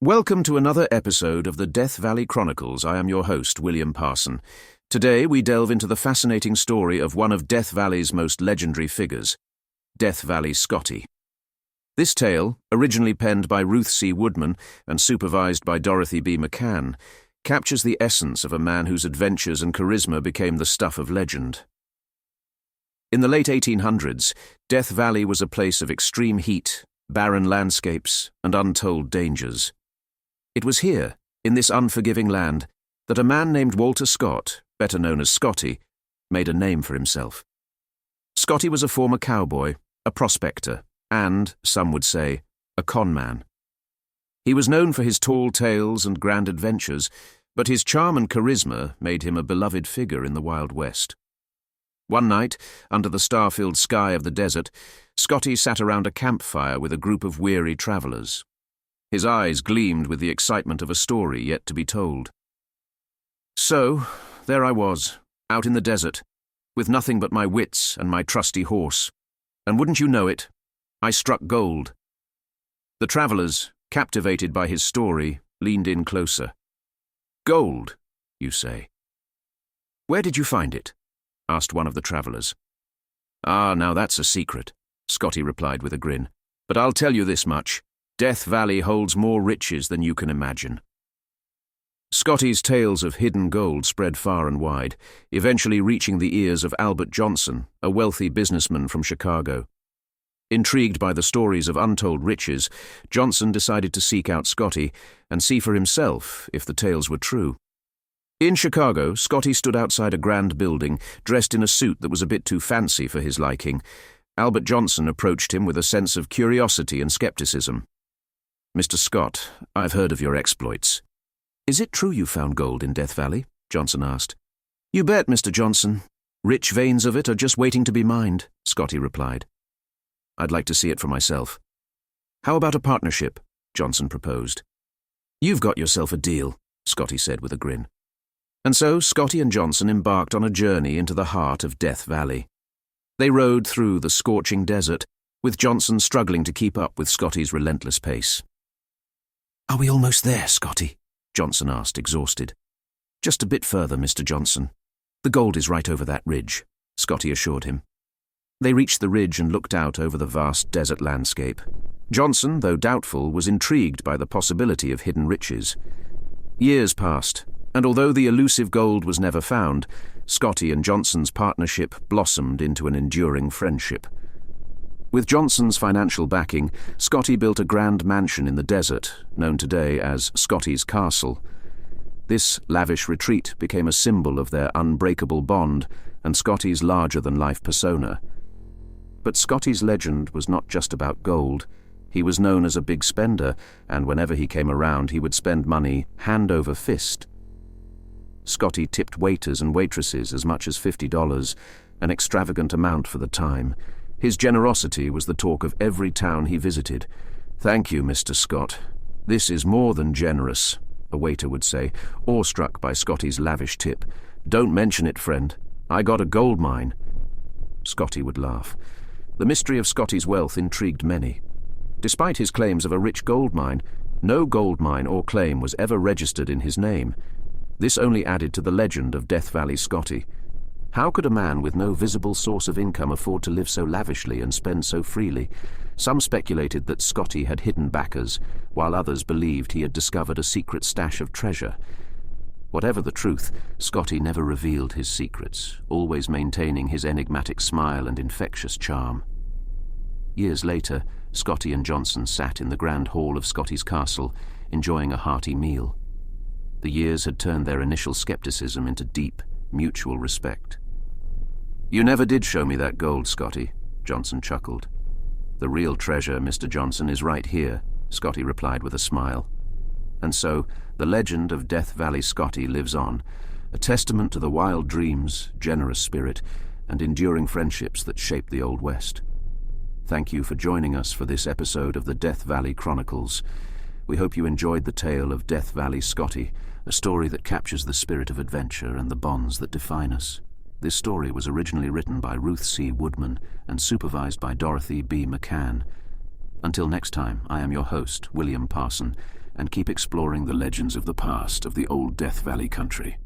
Welcome to another episode of the Death Valley Chronicles. I am your host, William Parson. Today we delve into the fascinating story of one of Death Valley's most legendary figures, Death Valley Scotty. This tale, originally penned by Ruth C. Woodman and supervised by Dorothy B. McCann, captures the essence of a man whose adventures and charisma became the stuff of legend. In the late 1800s, Death Valley was a place of extreme heat, barren landscapes, and untold dangers. It was here, in this unforgiving land, that a man named Walter Scott, better known as Scotty, made a name for himself. Scotty was a former cowboy, a prospector, and, some would say, a con man. He was known for his tall tales and grand adventures, but his charm and charisma made him a beloved figure in the Wild West. One night, under the star-filled sky of the desert, Scotty sat around a campfire with a group of weary travelers. His eyes gleamed with the excitement of a story yet to be told. So, there I was, out in the desert, with nothing but my wits and my trusty horse. And wouldn't you know it, I struck gold. The travelers, captivated by his story, leaned in closer. Gold, you say? Where did you find it? Asked one of the travelers. Ah, now that's a secret, Scotty replied with a grin. But I'll tell you this much. Death Valley holds more riches than you can imagine. Scotty's tales of hidden gold spread far and wide, eventually reaching the ears of Albert Johnson, a wealthy businessman from Chicago. Intrigued by the stories of untold riches, Johnson decided to seek out Scotty and see for himself if the tales were true. In Chicago, Scotty stood outside a grand building, dressed in a suit that was a bit too fancy for his liking. Albert Johnson approached him with a sense of curiosity and skepticism. Mr. Scott, I've heard of your exploits. Is it true you found gold in Death Valley? Johnson asked. You bet, Mr. Johnson. Rich veins of it are just waiting to be mined, Scotty replied. I'd like to see it for myself. How about a partnership? Johnson proposed. You've got yourself a deal, Scotty said with a grin. And so Scotty and Johnson embarked on a journey into the heart of Death Valley. They rode through the scorching desert, with Johnson struggling to keep up with Scotty's relentless pace. Are we almost there, Scotty? Johnson asked, exhausted. Just a bit further, Mr. Johnson. The gold is right over that ridge, Scotty assured him. They reached the ridge and looked out over the vast desert landscape. Johnson, though doubtful, was intrigued by the possibility of hidden riches. Years passed, and although the elusive gold was never found, Scotty and Johnson's partnership blossomed into an enduring friendship. With Johnson's financial backing, Scotty built a grand mansion in the desert, known today as Scotty's Castle. This lavish retreat became a symbol of their unbreakable bond and Scotty's larger-than-life persona. But Scotty's legend was not just about gold. He was known as a big spender, and whenever he came around he would spend money hand over fist. Scotty tipped waiters and waitresses as much as $50, an extravagant amount for the time. His generosity was the talk of every town he visited. Thank you, Mr. Scott. This is more than generous, a waiter would say, awestruck by Scotty's lavish tip. Don't mention it, friend. I got a gold mine. Scotty would laugh. The mystery of Scotty's wealth intrigued many. Despite his claims of a rich gold mine, no gold mine or claim was ever registered in his name. This only added to the legend of Death Valley Scotty. How could a man with no visible source of income afford to live so lavishly and spend so freely? Some speculated that Scotty had hidden backers, while others believed he had discovered a secret stash of treasure. Whatever the truth, Scotty never revealed his secrets, always maintaining his enigmatic smile and infectious charm. Years later, Scotty and Johnson sat in the grand hall of Scotty's Castle, enjoying a hearty meal. The years had turned their initial skepticism into deep, mutual respect. You never did show me that gold, Scotty, Johnson chuckled. The real treasure, Mr. Johnson, is right here, Scotty replied with a smile. And so, the legend of Death Valley Scotty lives on, a testament to the wild dreams, generous spirit, and enduring friendships that shaped the Old West. Thank you for joining us for this episode of the Death Valley Chronicles. We hope you enjoyed the tale of Death Valley Scotty, a story that captures the spirit of adventure and the bonds that define us. This story was originally written by Ruth C. Woodman and supervised by Dorothy B. McCann. Until next time, I am your host, William Parson, and keep exploring the legends of the past of the Old Death Valley country.